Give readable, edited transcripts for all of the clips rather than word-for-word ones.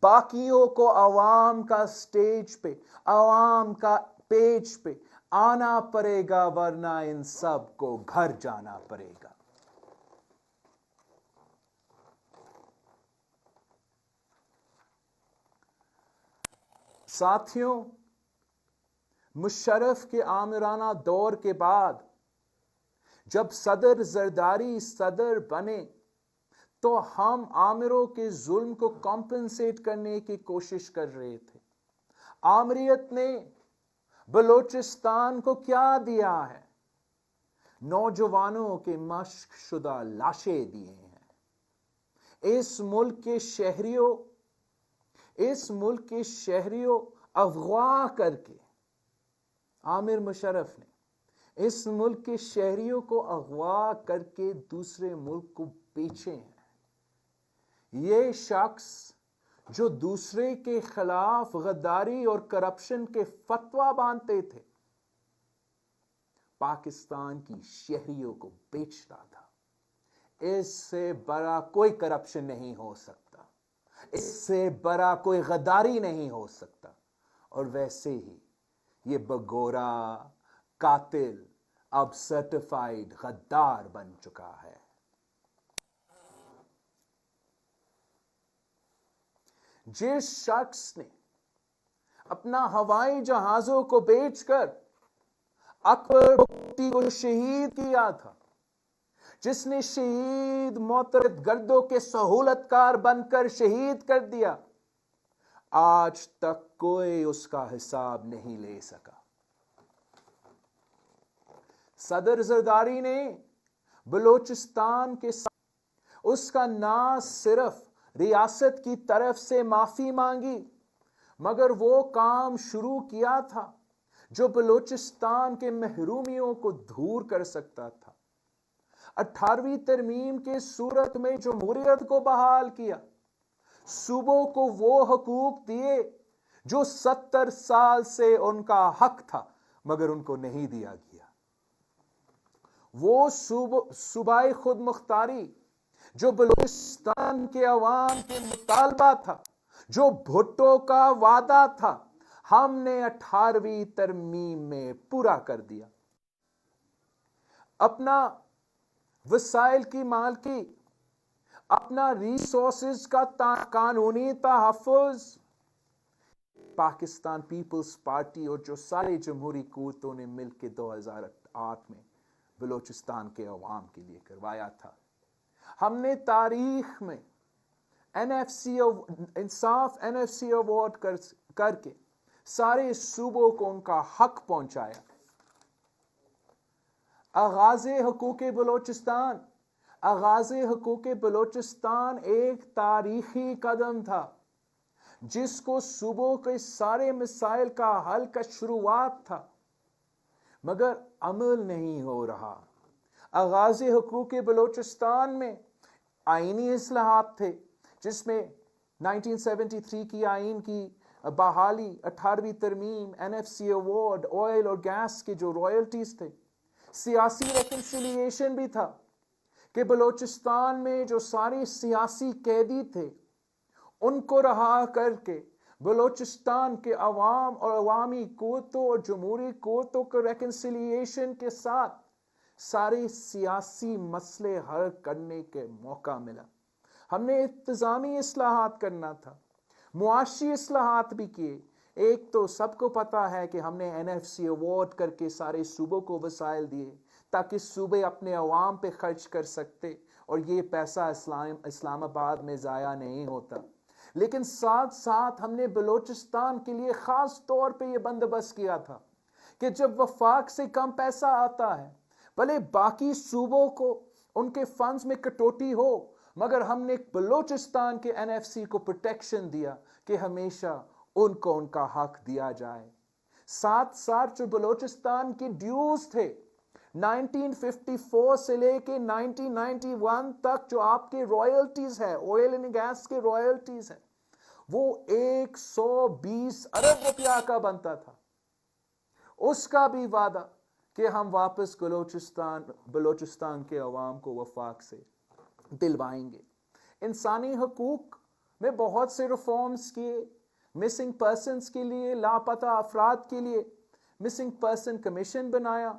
باقیوں کو عوام کا سٹیج پہ، عوام کا پیج پہ آنا پڑے گا، ورنہ ان سب کو گھر جانا پڑے گا۔ ساتھیوں، مشرف کے آمرانہ دور کے بعد جب صدر زرداری صدر بنے تو ہم آمروں کے ظلم کو کمپنسیٹ کرنے کی کوشش کر رہے تھے۔ آمریت نے بلوچستان کو کیا دیا ہے؟ نوجوانوں کے مشق شدہ لاشیں دیے ہیں۔ اس ملک کے شہریوں اغوا کر کے، عامر مشرف نے اس ملک کے شہریوں کو اغوا کر کے دوسرے ملک کو بیچے ہیں۔ یہ شخص جو دوسرے کے خلاف غداری اور کرپشن کے فتویٰ باندھتے تھے، پاکستان کی شہریوں کو بیچتا تھا۔ اس سے بڑا کوئی کرپشن نہیں ہو سکتا، اس سے بڑا کوئی غداری نہیں ہو سکتا۔ اور ویسے ہی یہ بگورا قاتل اب سرٹیفائیڈ غدار بن چکا ہے۔ جس شخص نے اپنا ہوائی جہازوں کو بیچ کر اکبر بگٹی کو شہید کیا تھا، جس نے شہید معترض گردوں کے سہولت کار بن کر شہید کر دیا، آج تک کوئی اس کا حساب نہیں لے سکا۔ صدر زرداری نے بلوچستان کے ساتھ اس کا نہ صرف ریاست کی طرف سے معافی مانگی، مگر وہ کام شروع کیا تھا جو بلوچستان کے محرومیوں کو دور کر سکتا تھا۔ 18ویں ترمیم کے صورت میں جمہوریت کو بحال کیا، صوبوں کو وہ حقوق دیے جو 70 سال سے ان کا حق تھا مگر ان کو نہیں دیا گیا۔ وہ صوبائی خود مختاری جو بلوچستان کے عوام کے مطالبہ تھا، جو بھٹو کا وعدہ تھا، ہم نے 18ویں ترمیم میں پورا کر دیا۔ اپنا وسائل کی مالکی، اپنا ریسورسز کا قانونی تحفظ، پاکستان پیپلز پارٹی اور جو سارے جمہوری قوتوں نے مل کے 2008 میں بلوچستان کے عوام کے لیے کروایا تھا۔ ہم نے تاریخ میں انصاف NFC ایوارڈ کر کے سارے صوبوں کو ان کا حق پہنچایا۔ آغاز حقوق بلوچستان ایک تاریخی قدم تھا جس کو صوبوں کے سارے مسائل کا حل کا شروعات تھا، مگر عمل نہیں ہو رہا۔ آغاز حقوق بلوچستان میں آئینی اصلاحات تھے، جس میں 1973 کی آئین کی بحالی، 18ویں ترمیم، NFC ایوارڈ، آئل اور گیس کے جو رائلٹیز تھے، سیاسی ریکنسیلیشن بھی تھا کہ بلوچستان میں جو سارے سیاسی قیدی تھے ان کو رہا کر کے بلوچستان کے عوام اور عوامی قوتوں اور جمہوری قوتوں کو ریکنسیلیشن کے ساتھ سارے سیاسی مسئلے حل کرنے کے موقع ملا۔ ہم نے انتظامی اصلاحات کرنا تھا، معاشی اصلاحات بھی کیے۔ ایک تو سب کو پتا ہے کہ ہم نے NFC ایوارڈ کر کے سارے صوبوں کو وسائل دیے تاکہ صوبے اپنے عوام پہ خرچ کر سکتے اور یہ پیسہ اسلام آباد میں ضائع نہیں ہوتا۔ لیکن ساتھ ساتھ ہم نے بلوچستان کے لیے خاص طور پہ یہ بندوبست کیا تھا کہ جب وفاق سے کم پیسہ آتا ہے، بھلے باقی صوبوں کو ان کے فنڈز میں کٹوتی ہو، مگر ہم نے بلوچستان کے NFC کو پروٹیکشن دیا کہ ہمیشہ ان کو ان کا حق دیا جائے۔ ساتھ ساتھ جو بلوچستان کے ڈیوز تھے 1954 سے لے کے 1991 تک جو آپ کے رائلٹیز ہے، آئل اینڈ گیس کے رائلٹیز ہیں، وہ 120 ارب روپیہ کا بنتا تھا۔ اس کا بھی وعدہ کہ ہم واپس بلوچستان کے عوام کو وفاق سے دلوائیں گے۔ انسانی حقوق میں بہت سے ریفارمز کیے، مسنگ پرسنز کے لیے، لاپتہ افراد کے لیے مسنگ پرسن کمیشن بنایا،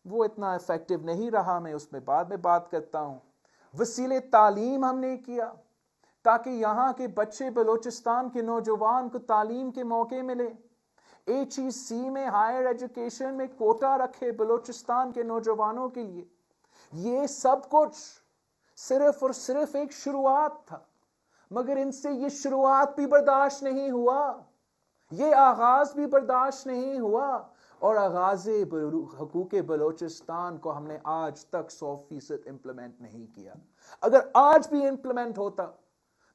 وہ اتنا ایفیکٹو نہیں رہا، میں اس میں بعد میں بات کرتا ہوں۔ وسیلے تعلیم ہم نے کیا تاکہ یہاں کے بچے، بلوچستان کے نوجوان کو تعلیم کے موقع ملے۔ HEC میں ہائر ایجوکیشن میں کوٹا رکھے بلوچستان کے نوجوانوں کے لیے۔ یہ سب کچھ صرف اور صرف ایک شروعات تھا، مگر ان سے یہ شروعات بھی برداشت نہیں ہوا، یہ آغاز بھی برداشت نہیں ہوا، اور آغاز حقوق بلوچستان کو ہم نے آج تک 100% امپلیمنٹ نہیں کیا۔ اگر آج بھی امپلیمنٹ ہوتا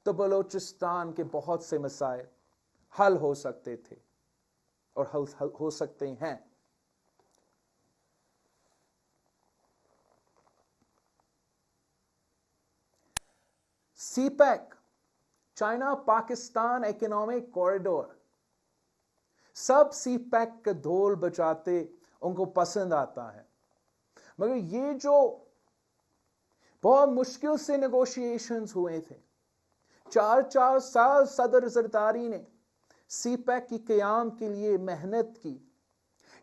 تو بلوچستان کے بہت سے مسائل حل ہو سکتے تھے اور ہو سکتے ہیں۔ CPEC, China Pakistan economic corridor, سب سی پیک کا دھول بجاتے ان کو پسند آتا ہے، مگر یہ جو بہت مشکل سے نیگوشیشنز ہوئے تھے، 4 سال صدر زرداری نے سی پیک کی قیام کے لیے محنت کی۔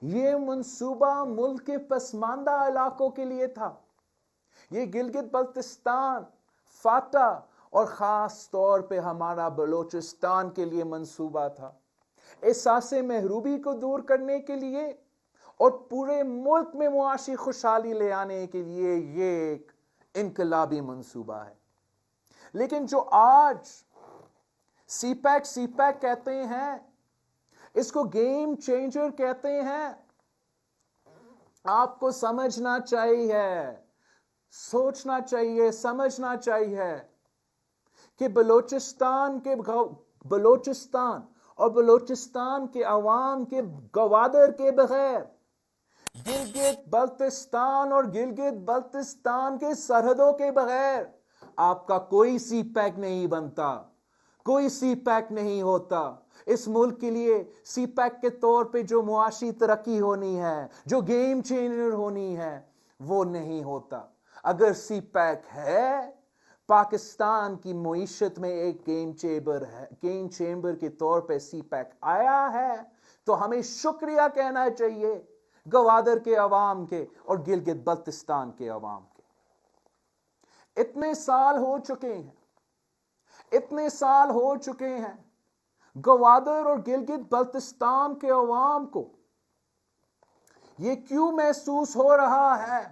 یہ منصوبہ ملک کے پسماندہ علاقوں کے لیے تھا، یہ گلگت بلتستان، فاٹا اور خاص طور پہ ہمارا بلوچستان کے لیے منصوبہ تھا، احساس محرومی کو دور کرنے کے لیے اور پورے ملک میں معاشی خوشحالی لے آنے کے لیے یہ ایک انقلابی منصوبہ ہے۔ لیکن جو آج سی پیک کہتے ہیں، اس کو گیم چینجر کہتے ہیں، آپ کو سمجھنا چاہیے، سوچنا چاہیے، سمجھنا چاہیے کہ بلوچستان اور بلوچستان کے عوام کے گوادر کے بغیر، گلگت بلتستان اور گلگت بلتستان کے سرحدوں کے بغیر آپ کا کوئی سی پیک نہیں بنتا، کوئی سی پیک نہیں ہوتا۔ اس ملک کے لیے سی پیک کے طور پہ جو معاشی ترقی ہونی ہے، جو گیم چینجر ہونی ہے، وہ نہیں ہوتا۔ اگر سی پیک ہے، پاکستان کی معیشت میں ایک گیم چیمبر کے طور پہ سی پیک آیا ہے، تو ہمیں شکریہ کہنا چاہیے گوادر کے عوام کے اور گلگت بلتستان کے عوام کے۔ اتنے سال ہو چکے ہیں گوادر اور گلگت بلتستان کے عوام کو یہ کیوں محسوس ہو رہا ہے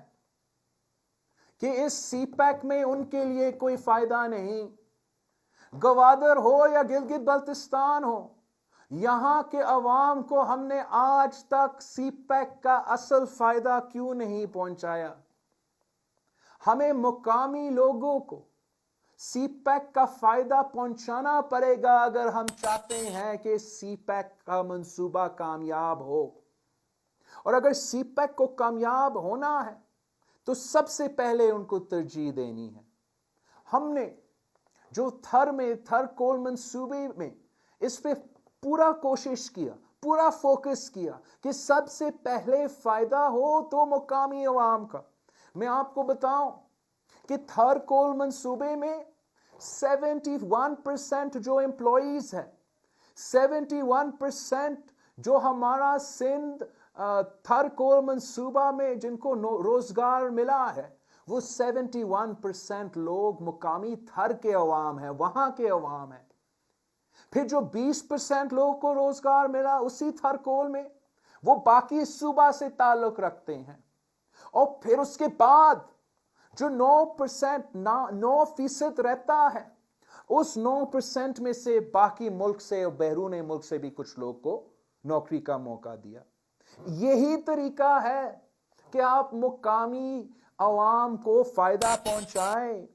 کہ اس سی پیک میں ان کے لیے کوئی فائدہ نہیں؟ گوادر ہو یا گلگت بلتستان ہو، یہاں کے عوام کو ہم نے آج تک سی پیک کا اصل فائدہ کیوں نہیں پہنچایا؟ ہمیں مقامی لوگوں کو سی پیک کا فائدہ پہنچانا پڑے گا اگر ہم چاہتے ہیں کہ سی پیک کا منصوبہ کامیاب ہو۔ اور اگر سی پیک کو کامیاب ہونا ہے تو سب سے پہلے ان کو ترجیح دینی ہے۔ ہم نے جو تھر کول منصوبے میں اس پہ پورا کوشش کیا، پورا فوکس کیا کہ سب سے پہلے فائدہ ہو تو مقامی عوام کا۔ میں آپ کو بتاؤں کہ تھر کول منصوبے میں 71% جو امپلائیز ہے، 71% جو ہمارا سندھ تھر کول منصوبہ میں جن کو روزگار ملا ہے، وہ 71% لوگ مقامی تھر کے عوام ہیں، وہاں کے عوام ہیں۔ پھر جو 20% لوگوں کو روزگار ملا اسی تھر کول میں، وہ باقی صوبہ سے تعلق رکھتے ہیں۔ اور پھر اس کے بعد جو 9% رہتا ہے، اس 9% میں سے باقی ملک سے اور بیرون ملک سے بھی کچھ لوگ کو نوکری کا موقع دیا۔ یہی طریقہ ہے کہ آپ مقامی عوام کو فائدہ پہنچائیں۔